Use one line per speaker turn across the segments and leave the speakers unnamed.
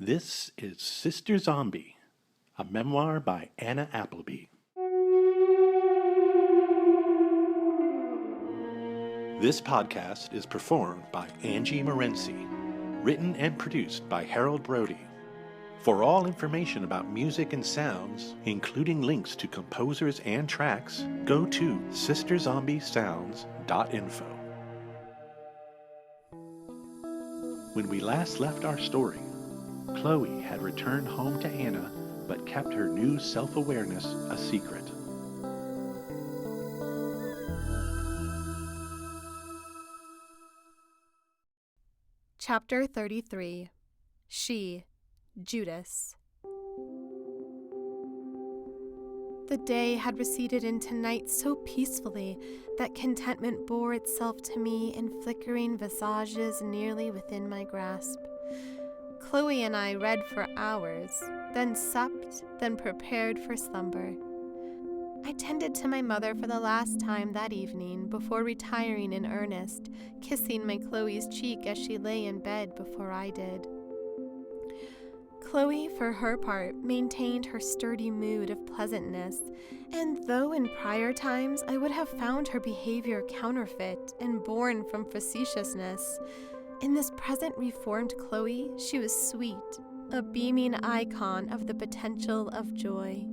This is Sister Zombie, a memoir by Anna Appleby. This podcast is performed by Angie Morency, written and produced by Harold Brody. For all information about music and sounds, including links to composers and tracks, go to sisterzombiessounds.info. When we last left our story, Chloe had returned home to Anna, but kept her new self-awareness a secret.
Chapter 33. She, Judas. The day had receded into night so peacefully that contentment bore itself to me in flickering visages nearly within my grasp. Chloe and I read for hours, then supped, then prepared for slumber. I tended to my mother for the last time that evening before retiring in earnest, kissing my Chloe's cheek as she lay in bed before I did. Chloe, for her part, maintained her sturdy mood of pleasantness, and though in prior times I would have found her behavior counterfeit and born from facetiousness, in this present reformed Chloe, she was sweet, a beaming icon of the potential of joy.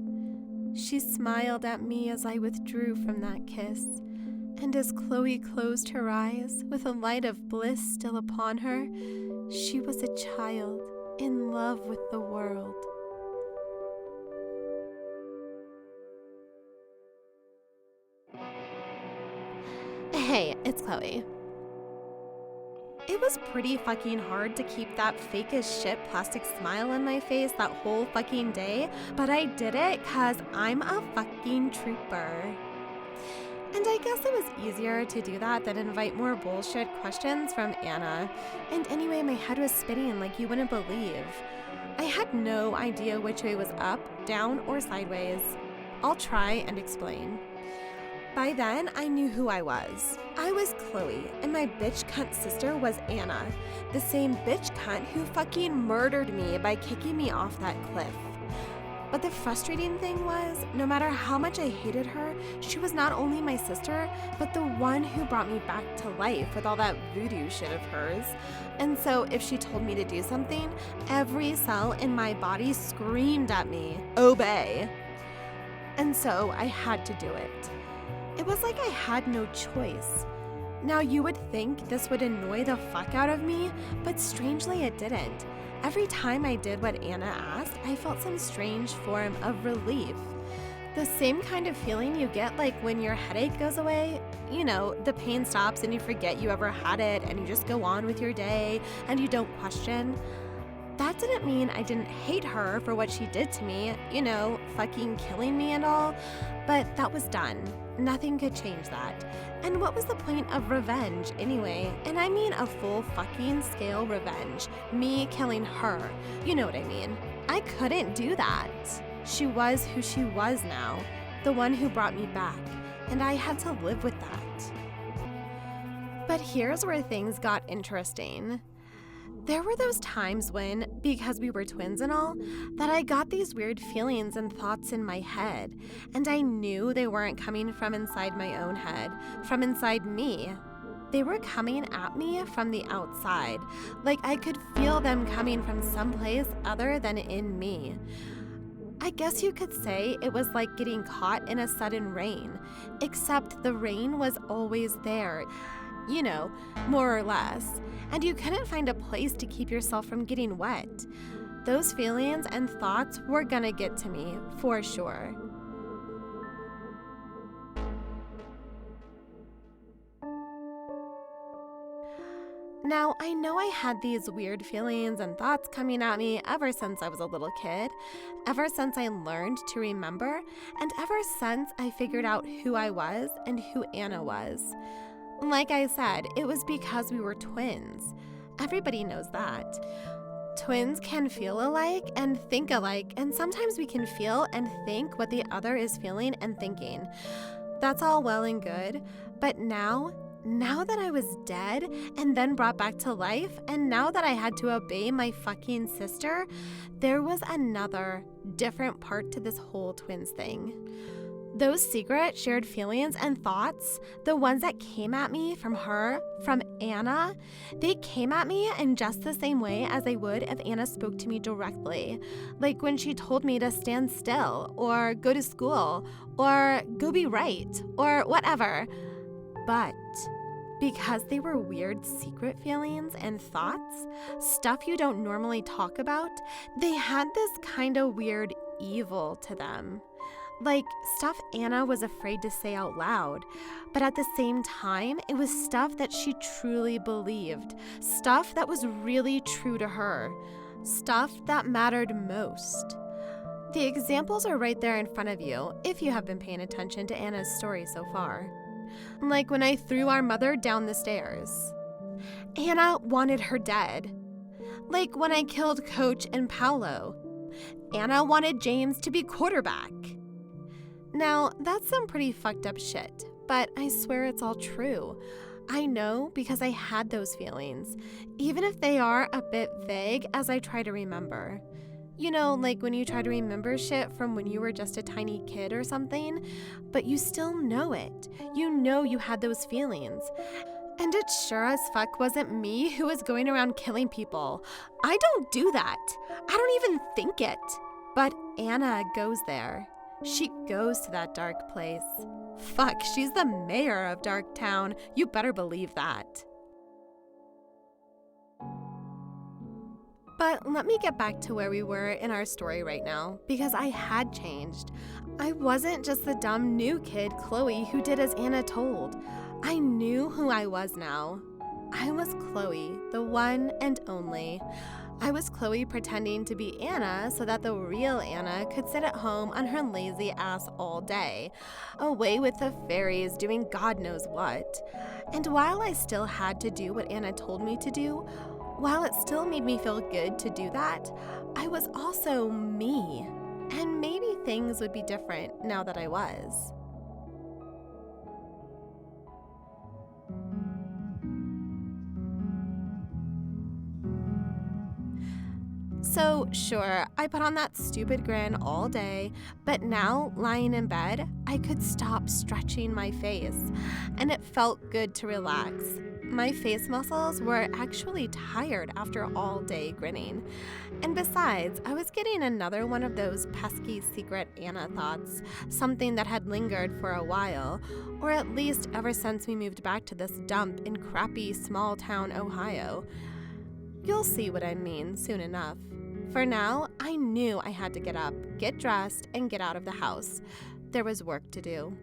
She smiled at me as I withdrew from that kiss, and as Chloe closed her eyes with a light of bliss still upon her, she was a child in love with the world. Hey, it's Chloe. It was pretty fucking hard to keep that fake as shit plastic smile on my face that whole fucking day, but I did it 'cause I'm a fucking trooper. And I guess it was easier to do that than invite more bullshit questions from Anna. And anyway, my head was spinning like you wouldn't believe. I had no idea which way was up, down, or sideways. I'll try and explain. By then, I knew who I was. I was Chloe, and my bitch cunt sister was Anna, the same bitch cunt who fucking murdered me by kicking me off that cliff. But the frustrating thing was, no matter how much I hated her, she was not only my sister, but the one who brought me back to life with all that voodoo shit of hers. And so if she told me to do something, every cell in my body screamed at me, "Obey!" And so I had to do it. It was like I had no choice. Now you would think this would annoy the fuck out of me, but strangely it didn't. Every time I did what Anna asked, I felt some strange form of relief. The same kind of feeling you get like when your headache goes away. You know, the pain stops and you forget you ever had it and you just go on with your day and you don't question. That didn't mean I didn't hate her for what she did to me, you know, fucking killing me and all, but that was done. Nothing could change that. And what was the point of revenge anyway? And I mean a full fucking scale revenge. Me killing her. You know what I mean. I couldn't do that. She was who she was now, the one who brought me back, and I had to live with that. But here's where things got interesting. There were those times when, because we were twins and all, that I got these weird feelings and thoughts in my head, and I knew they weren't coming from inside my own head, from inside me. They were coming at me from the outside, like I could feel them coming from someplace other than in me. I guess you could say it was like getting caught in a sudden rain, except the rain was always there. You know, more or less, and you couldn't find a place to keep yourself from getting wet. Those feelings and thoughts were gonna get to me, for sure. Now, I know I had these weird feelings and thoughts coming at me ever since I was a little kid, ever since I learned to remember, and ever since I figured out who I was and who Anna was. Like I said, it was because we were twins. Everybody knows that. Twins can feel alike and think alike, and sometimes we can feel and think what the other is feeling and thinking. That's all well and good, but now now that I was dead and then brought back to life, and now that I had to obey my fucking sister, there was another, different part to this whole twins thing. Those secret shared feelings and thoughts, the ones that came at me from her, from Anna, they came at me in just the same way as they would if Anna spoke to me directly. Like when she told me to stand still, or go to school, or go be right, or whatever. But because they were weird secret feelings and thoughts, stuff you don't normally talk about, they had this kind of weird evil to them. Like stuff Anna was afraid to say out loud, but at the same time, it was stuff that she truly believed, stuff that was really true to her, stuff that mattered most. The examples are right there in front of you if you have been paying attention to Anna's story so far. Like when I threw our mother down the stairs. Anna wanted her dead. Like when I killed Coach and Paolo. Anna wanted James to be quarterback. Now, that's some pretty fucked up shit, but I swear it's all true. I know because I had those feelings, even if they are a bit vague as I try to remember. You know, like when you try to remember shit from when you were just a tiny kid or something, but you still know it. You know you had those feelings. And it sure as fuck wasn't me who was going around killing people. I don't do that. I don't even think it. But Anna goes there. She goes to that dark place. Fuck, she's the mayor of Dark Town. You better believe that. But let me get back to where we were in our story right now, because I had changed. I wasn't just the dumb new kid, Chloe, who did as Anna told. I knew who I was now. I was Chloe, the one and only. I was Chloe pretending to be Anna so that the real Anna could sit at home on her lazy ass all day, away with the fairies doing God knows what. And while I still had to do what Anna told me to do, while it still made me feel good to do that, I was also me. And maybe things would be different now that I was. So, sure, I put on that stupid grin all day, but now, lying in bed, I could stop stretching my face, and it felt good to relax. My face muscles were actually tired after all day grinning. And besides, I was getting another one of those pesky secret Anna thoughts, something that had lingered for a while, or at least ever since we moved back to this dump in crappy small town Ohio. You'll see what I mean soon enough. For now, I knew I had to get up, get dressed, and get out of the house. There was work to do.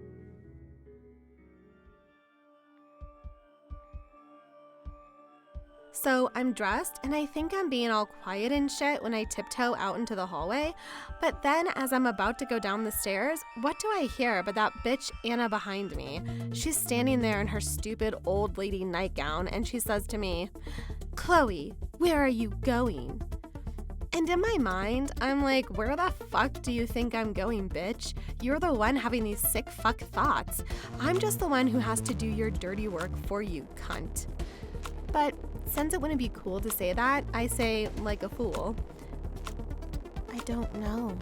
So I'm dressed, and I think I'm being all quiet and shit when I tiptoe out into the hallway, but then as I'm about to go down the stairs, what do I hear but that bitch Anna behind me? She's standing there in her stupid old lady nightgown, and she says to me, "Chloe, where are you going?" And in my mind, I'm like, where the fuck do you think I'm going, bitch? You're the one having these sick fuck thoughts. I'm just the one who has to do your dirty work for you, cunt. But since it wouldn't be cool to say that, I say, like a fool, I don't know.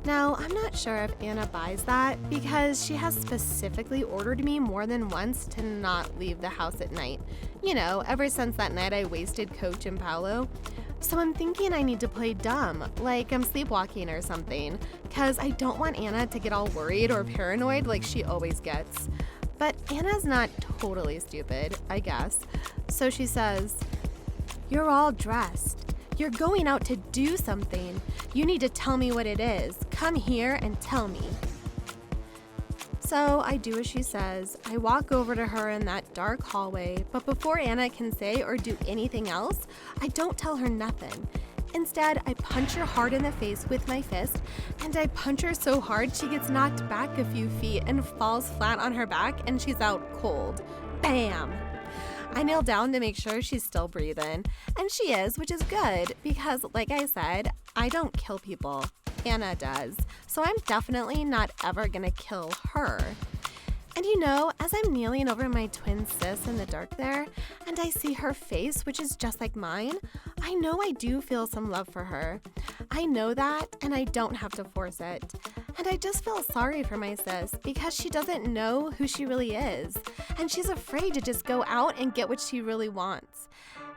Now, I'm not sure if Anna buys that because she has specifically ordered me more than once to not leave the house at night. You know, ever since that night I wasted Coach and Paolo. So I'm thinking I need to play dumb, like I'm sleepwalking or something, because I don't want Anna to get all worried or paranoid like she always gets. But Anna's not totally stupid, I guess. So she says, "You're all dressed. You're going out to do something. You need to tell me what it is. Come here and tell me." So I do as she says. I walk over to her in that dark hallway, but before Anna can say or do anything else, I don't tell her nothing. Instead, I punch her hard in the face with my fist, and I punch her so hard she gets knocked back a few feet and falls flat on her back, and she's out cold. Bam! I kneel down to make sure she's still breathing, and she is, which is good, because like I said, I don't kill people. Anna does, so I'm definitely not ever gonna kill her. And as I'm kneeling over my twin sis in the dark there, and I see her face, which is just like mine, I know I do feel some love for her. I know that, and I don't have to force it. And I just feel sorry for my sis because she doesn't know who she really is, and she's afraid to just go out and get what she really wants.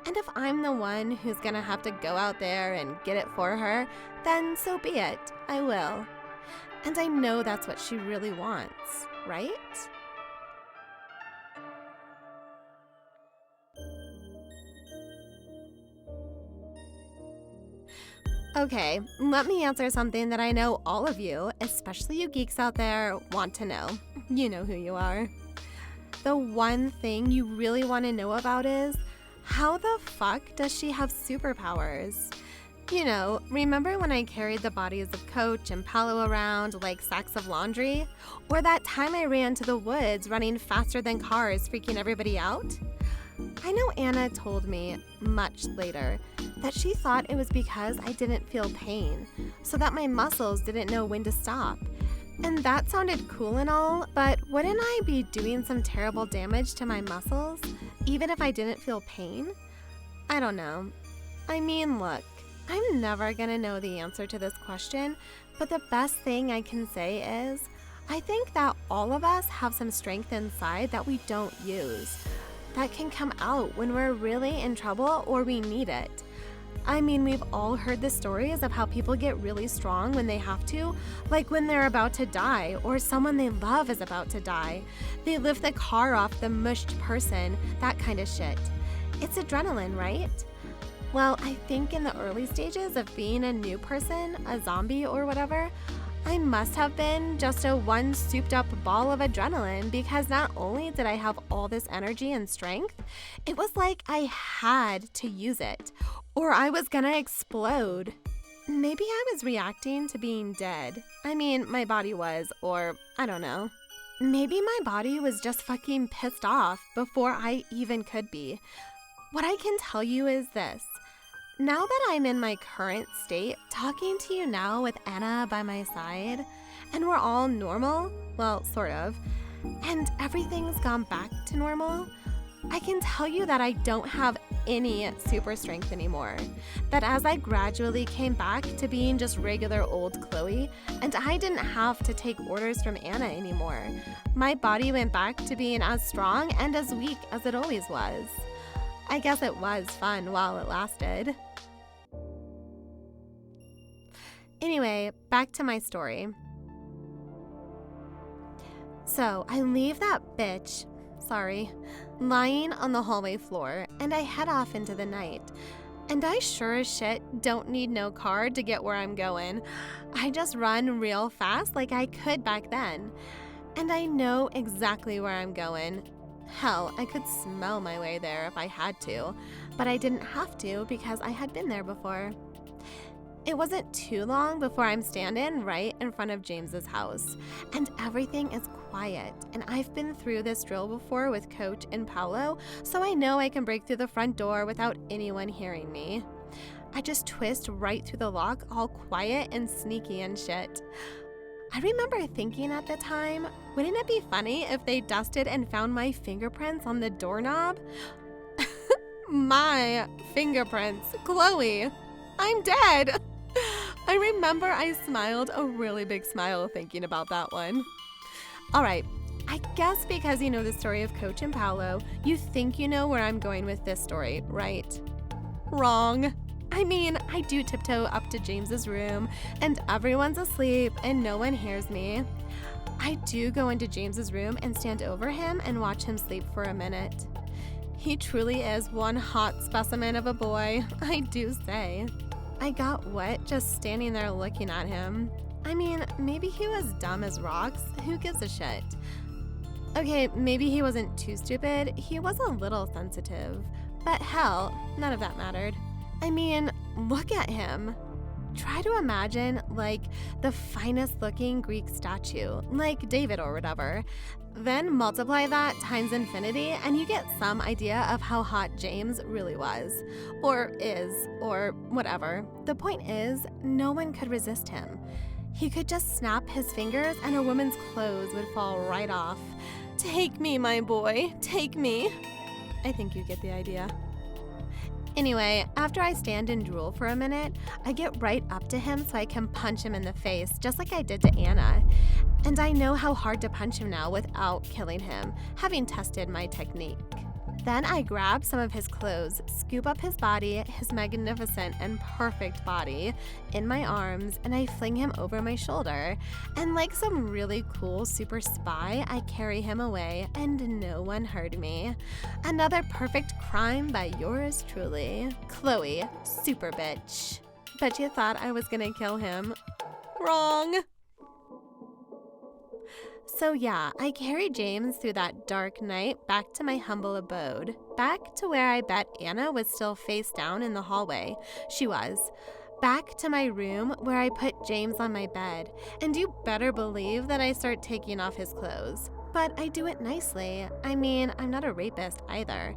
And if I'm the one who's gonna have to go out there and get it for her, then so be it, I will. And I know that's what she really wants, right? Okay, let me answer something that I know all of you, especially you geeks out there, want to know. You know who you are. The one thing you really want to know about is, how the fuck does she have superpowers? Remember when I carried the bodies of Coach and Paolo around like sacks of laundry? Or that time I ran to the woods running faster than cars, freaking everybody out? I know Anna told me, much later, that she thought it was because I didn't feel pain, so that my muscles didn't know when to stop. And that sounded cool and all, but wouldn't I be doing some terrible damage to my muscles, even if I didn't feel pain? I don't know. I mean, look, I'm never gonna know the answer to this question, but the best thing I can say is, I think that all of us have some strength inside that we don't use, that can come out when we're really in trouble or we need it. I mean, we've all heard the stories of how people get really strong when they have to, like when they're about to die or someone they love is about to die. They lift the car off the mushed person, that kind of shit. It's adrenaline, right? Well, I think in the early stages of being a new person, a zombie or whatever, I must have been just a one souped up ball of adrenaline because not only did I have all this energy and strength, it was like I had to use it or I was gonna explode. Maybe I was reacting to being dead. I mean, my body was, or I don't know. Maybe my body was just fucking pissed off before I even could be. What I can tell you is this. Now that I'm in my current state, talking to you now with Anna by my side, and we're all normal, well, sort of, and everything's gone back to normal, I can tell you that I don't have any super strength anymore. That as I gradually came back to being just regular old Chloe, and I didn't have to take orders from Anna anymore, my body went back to being as strong and as weak as it always was. I guess it was fun while it lasted. Anyway, back to my story. So I leave that bitch, lying on the hallway floor, and I head off into the night. And I sure as shit don't need no car to get where I'm going. I just run real fast like I could back then. And I know exactly where I'm going. Hell, I could smell my way there if I had to, but I didn't have to because I had been there before. It wasn't too long before I'm standing right in front of James's house, and everything is quiet, and I've been through this drill before with Coach and Paolo, so I know I can break through the front door without anyone hearing me. I just twist right through the lock, all quiet and sneaky and shit. I remember thinking at the time, wouldn't it be funny if they dusted and found my fingerprints on the doorknob? My fingerprints, Chloe, I'm dead. I remember I smiled a really big smile thinking about that one. All right, I guess because you know the story of Coach and Paolo, you think you know where I'm going with this story, right? Wrong. I mean, I do tiptoe up to James's room, and everyone's asleep, and no one hears me. I do go into James's room and stand over him and watch him sleep for a minute. He truly is one hot specimen of a boy, I do say. I got wet just standing there looking at him. I mean, maybe he was dumb as rocks. Who gives a shit? Okay, maybe he wasn't too stupid. He was a little sensitive. But hell, none of that mattered. I mean, look at him. Try to imagine, like, the finest looking Greek statue, like David or whatever. Then multiply that times infinity, and you get some idea of how hot James really was. Or is, or whatever. The point is, no one could resist him. He could just snap his fingers and a woman's clothes would fall right off. Take me, my boy, take me. I think you get the idea. Anyway, after I stand and drool for a minute, I get right up to him so I can punch him in the face, just like I did to Anna. And I know how hard to punch him now without killing him, having tested my technique. Then I grab some of his clothes, scoop up his body, his magnificent and perfect body, in my arms, and I fling him over my shoulder. And like some really cool super spy, I carry him away, and no one heard me. Another perfect crime by yours truly, Chloe, super bitch. Bet you thought I was gonna kill him. Wrong. So yeah, I carried James through that dark night back to my humble abode, back to where I bet Anna was still face down in the hallway. She was. Back to my room where I put James on my bed, and you better believe that I start taking off his clothes. But I do it nicely. I mean, I'm not a rapist either.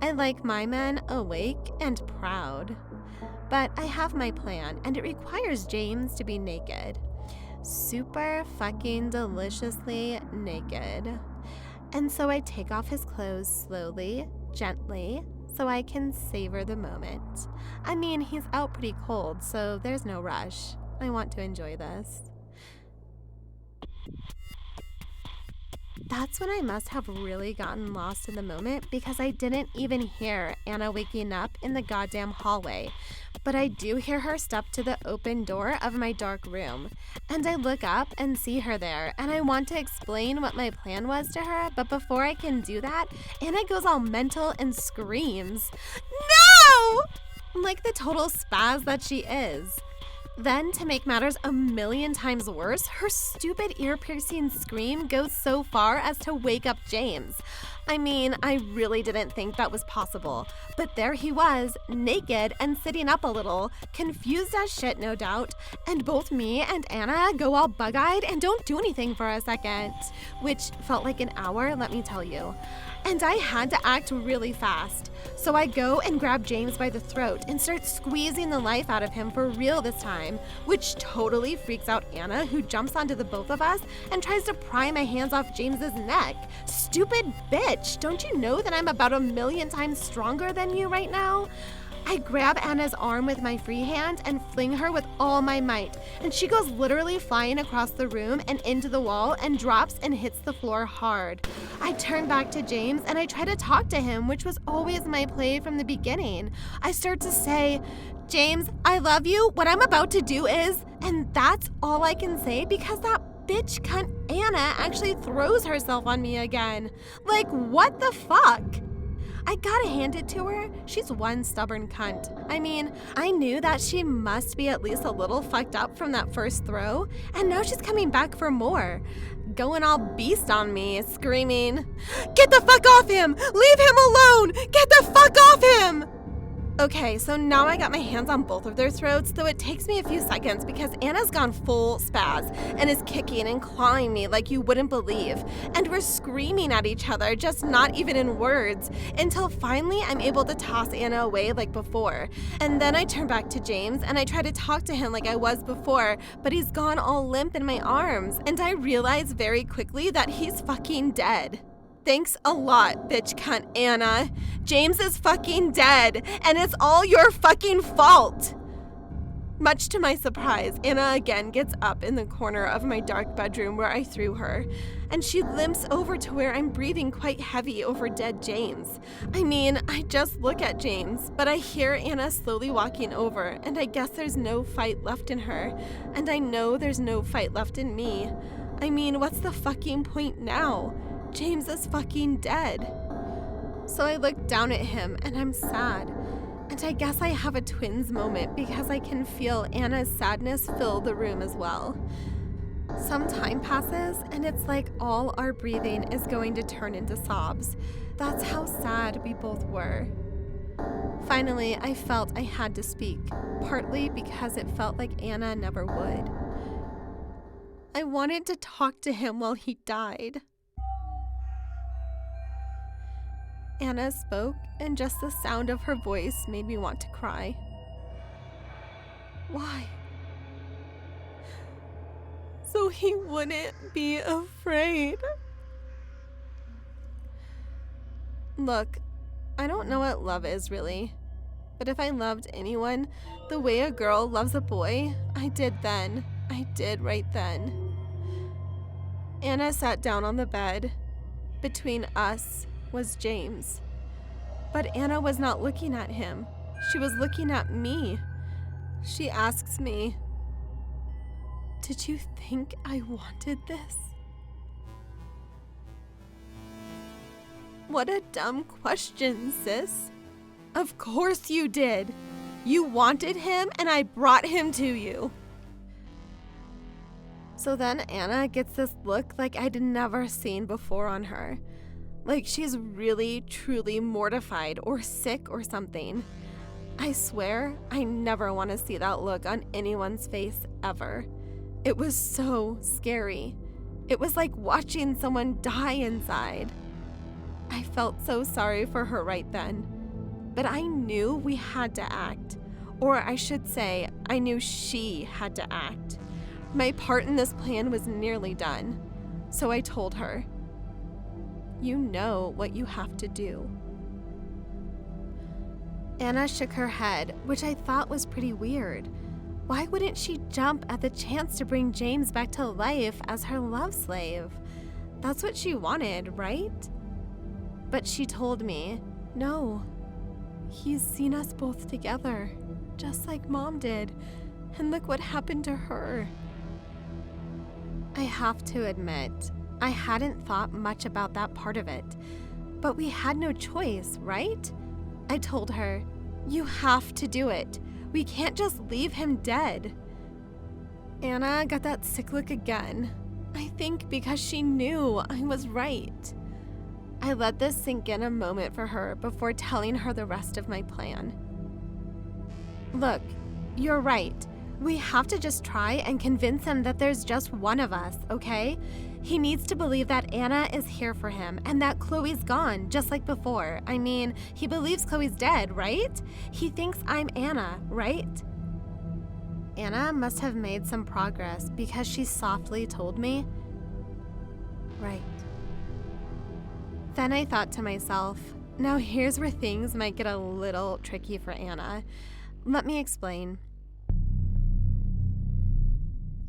I like my men awake and proud. But I have my plan, and it requires James to be naked. Super fucking deliciously naked. And so I take off his clothes slowly, gently, so I can savor the moment. I mean, he's out pretty cold, so there's no rush. I want to enjoy this. That's when I must have really gotten lost in the moment because I didn't even hear Anna waking up in the goddamn hallway. But I do hear her step to the open door of my dark room. And I look up and see her there, and I want to explain what my plan was to her, but before I can do that, Anna goes all mental and screams, "No!" Like the total spaz that she is. Then, to make matters a million times worse, her stupid ear-piercing scream goes so far as to wake up James. I mean, I really didn't think that was possible. But there he was, naked and sitting up a little, confused as shit, no doubt. And both me and Anna go all bug-eyed and don't do anything for a second. Which felt like an hour, let me tell you. And I had to act really fast. So I go and grab James by the throat and start squeezing the life out of him for real this time, which totally freaks out Anna, who jumps onto the both of us and tries to pry my hands off James's neck. Stupid bitch, don't you know that I'm about 1,000,000 times stronger than you right now? I grab Anna's arm with my free hand and fling her with all my might, and she goes literally flying across the room and into the wall and drops and hits the floor hard. I turn back to James and I try to talk to him, which was always my play from the beginning. I start to say, "James, I love you. What I'm about to do is," and that's all I can say because that bitch cunt Anna actually throws herself on me again. Like, what the fuck? I gotta hand it to her. She's one stubborn cunt. I mean, I knew that she must be at least a little fucked up from that first throw, and now she's coming back for more. Going all beast on me, screaming, "Get the fuck off him! Leave him alone! Get the fuck off him!" Okay, so now I got my hands on both of their throats, though it takes me a few seconds because Anna's gone full spaz and is kicking and clawing me like you wouldn't believe. And we're screaming at each other, just not even in words, until finally I'm able to toss Anna away like before. And then I turn back to James and I try to talk to him like I was before, but he's gone all limp in my arms. And I realize very quickly that he's fucking dead. Thanks a lot, bitch cunt Anna. James is fucking dead, and it's all your fucking fault. Much to my surprise, Anna again gets up in the corner of my dark bedroom where I threw her, and she limps over to where I'm breathing quite heavy over dead James. I mean, I just look at James, but I hear Anna slowly walking over, and I guess there's no fight left in her, and I know there's no fight left in me. I mean, what's the fucking point now? James is fucking dead. So I look down at him and I'm sad. And I guess I have a twins moment because I can feel Anna's sadness fill the room as well. Some time passes and it's like all our breathing is going to turn into sobs. That's how sad we both were. Finally, I felt I had to speak, partly because it felt like Anna never would. I wanted to talk to him while he died. Anna spoke, and just the sound of her voice made me want to cry. Why? So he wouldn't be afraid. Look, I don't know what love is really, but if I loved anyone the way a girl loves a boy, I did then. I did right then. Anna sat down on the bed. Between us was James. But Anna was not looking at him. She was looking at me. She asks me, "Did you think I wanted this?" What a dumb question, sis. Of course you did. You wanted him and I brought him to you. So then Anna gets this look like I'd never seen before on her. Like she's really, truly mortified or sick or something. I swear, I never want to see that look on anyone's face ever. It was so scary. It was like watching someone die inside. I felt so sorry for her right then. But I knew we had to act. Or I should say, I knew she had to act. My part in this plan was nearly done. So I told her, "You know what you have to do." Anna shook her head, which I thought was pretty weird. Why wouldn't she jump at the chance to bring James back to life as her love slave? That's what she wanted, right? But she told me, "No, he's seen us both together, just like Mom did, and look what happened to her." I have to admit, I hadn't thought much about that part of it, but we had no choice, right? I told her, "You have to do it. We can't just leave him dead." Anna got that sick look again. I think because she knew I was right. I let this sink in a moment for her before telling her the rest of my plan. "Look, you're right. We have to just try and convince him that there's just one of us, okay? He needs to believe that Anna is here for him and that Chloe's gone, just like before. I mean, he believes Chloe's dead, right? He thinks I'm Anna, right?" Anna must have made some progress because she softly told me, "Right." Then I thought to myself, now here's where things might get a little tricky for Anna. Let me explain.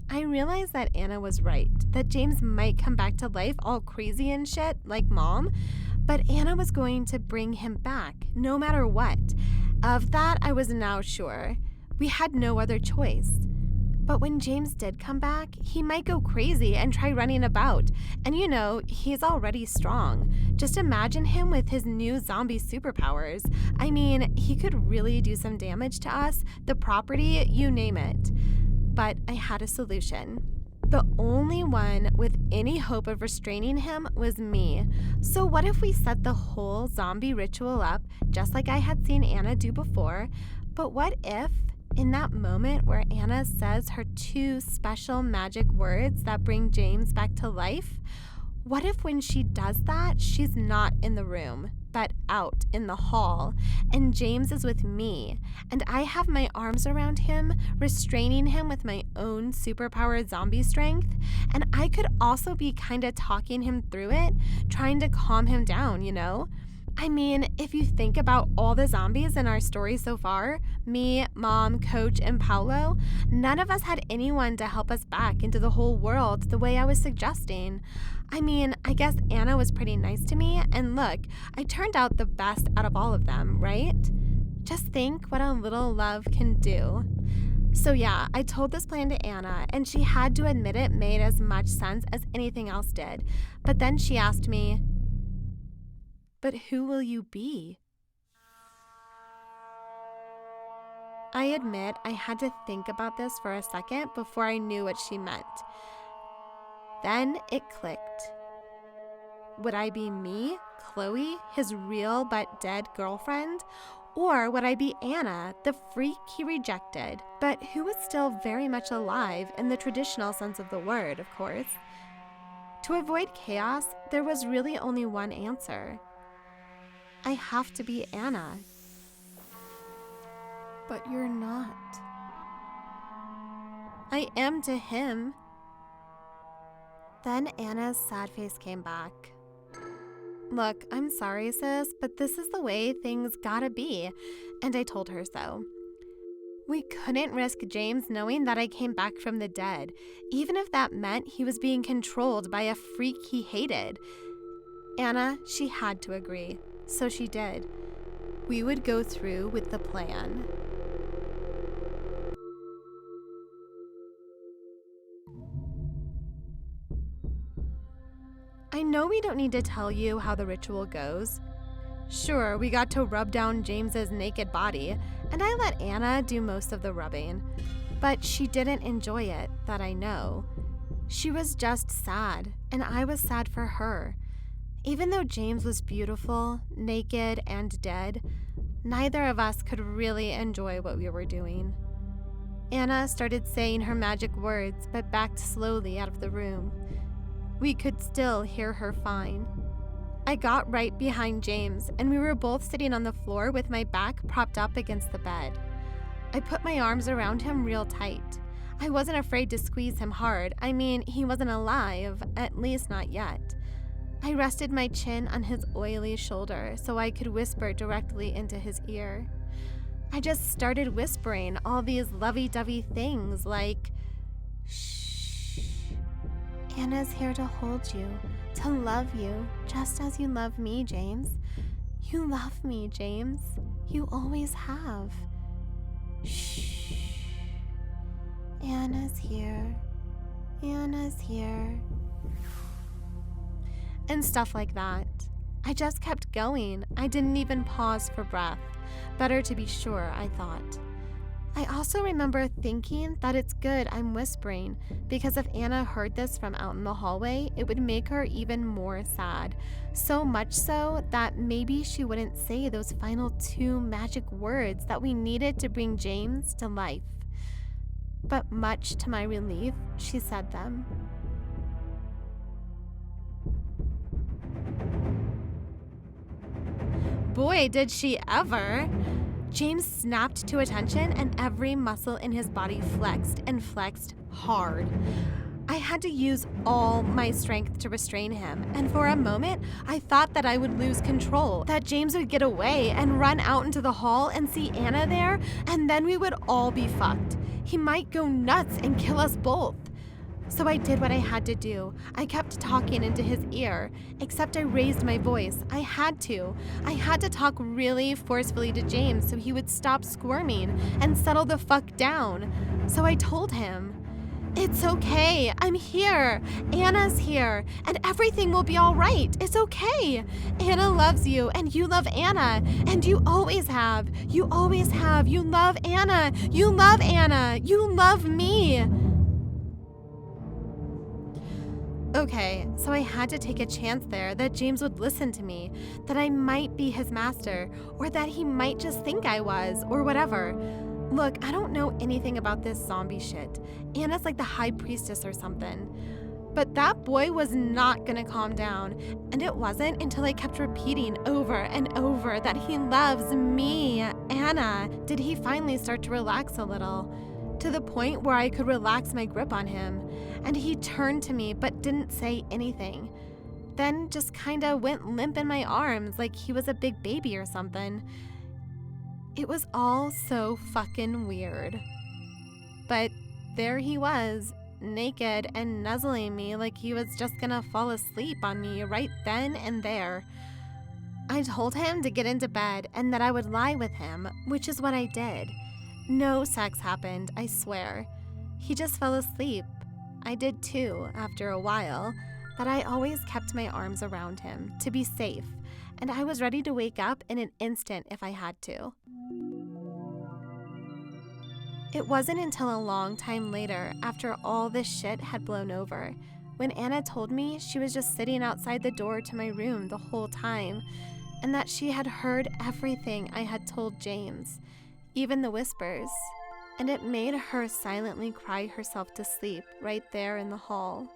I realized that Anna was right, that James might come back to life all crazy and shit, like Mom, but Anna was going to bring him back, no matter what. Of that, I was now sure. We had no other choice. But when James did come back, he might go crazy and try running about. And you know, he's already strong. Just imagine him with his new zombie superpowers. I mean, he could really do some damage to us, the property, you name it. But I had a solution. The only one with any hope of restraining him was me. So what if we set the whole zombie ritual up, just like I had seen Anna do before? But what if, in that moment where Anna says her 2 special magic words that bring James back to life, what if when she does that, she's not in the room, but out in the hall, and James is with me, and I have my arms around him, restraining him with my own superpowered zombie strength, and I could also be kind of talking him through it, trying to calm him down, you know? I mean, if you think about all the zombies in our story so far, me, Mom, Coach, and Paolo, none of us had anyone to help us back into the whole world the way I was suggesting. I mean, I guess Anna was pretty nice to me, and look, I turned out the best out of all of them, right? Just think what a little love can do. So yeah, I told this plan to Anna, and she had to admit it made as much sense as anything else did. But then she asked me, "But who will you be?" I admit I had to think about this for a second before I knew what she meant. Then it clicked. Would I be me, Chloe, his real but dead girlfriend? Or would I be Anna, the freak he rejected, but who was still very much alive in the traditional sense of the word, of course? To avoid chaos, there was really only one answer. I have to be Anna. But you're not. I am to him. Then Anna's sad face came back. Look, I'm sorry, sis, but this is the way things gotta be, and I told her so. We couldn't risk James knowing that I came back from the dead, even if that meant he was being controlled by a freak he hated. Anna, she had to agree, so she did. We would go through with the plan. I know we don't need to tell you how the ritual goes. Sure, we got to rub down James's naked body, and I let Anna do most of the rubbing. But she didn't enjoy it, that I know. She was just sad, and I was sad for her. Even though James was beautiful, naked, and dead, neither of us could really enjoy what we were doing. Anna started saying her magic words, but backed slowly out of the room. We could still hear her fine. I got right behind James, and we were both sitting on the floor with my back propped up against the bed. I put my arms around him real tight. I wasn't afraid to squeeze him hard. I mean, he wasn't alive, at least not yet. I rested my chin on his oily shoulder so I could whisper directly into his ear. I just started whispering all these lovey-dovey things like, shh. Anna's here to hold you, to love you, just as you love me, James. You love me, James. You always have. Shh. Anna's here. Anna's here. And stuff like that. I just kept going. I didn't even pause for breath. Better to be sure, I thought. I also remember thinking that it's good I'm whispering, because if Anna heard this from out in the hallway, it would make her even more sad. So much so that maybe she wouldn't say those final 2 magic words that we needed to bring James to life. But much to my relief, she said them. Boy, did she ever! James snapped to attention, and every muscle in his body flexed, and flexed hard. I had to use all my strength to restrain him, and for a moment, I thought that I would lose control, that James would get away and run out into the hall and see Anna there, and then we would all be fucked. He might go nuts and kill us both. So I did what I had to do. I kept talking into his ear, except I raised my voice. I had to. I had to talk really forcefully to James so he would stop squirming and settle the fuck down. So I told him, "It's okay. I'm here. Anna's here. And everything will be all right. It's okay. Anna loves you, and you love Anna. And you always have. You always have. You love Anna. You love Anna. You love me." Okay, so I had to take a chance there that James would listen to me, that I might be his master, or that he might just think I was, or whatever. Look, I don't know anything about this zombie shit. Anna's like the high priestess or something. But that boy was not gonna calm down, and it wasn't until I kept repeating over and over that he loves me, Anna, did he finally start to relax a little, to the point where I could relax my grip on him, and he turned to me but didn't say anything. Then just kinda went limp in my arms like he was a big baby or something. It was all so fucking weird. But there he was, naked and nuzzling me like he was just gonna fall asleep on me right then and there. I told him to get into bed and that I would lie with him, which is what I did. No sex happened, I swear. He just fell asleep. I did too, after a while, but I always kept my arms around him to be safe, and I was ready to wake up in an instant if I had to. It wasn't until a long time later, after all this shit had blown over, when Anna told me she was just sitting outside the door to my room the whole time, and that she had heard everything I had told James, even the whispers, and it made her silently cry herself to sleep right there in the hall.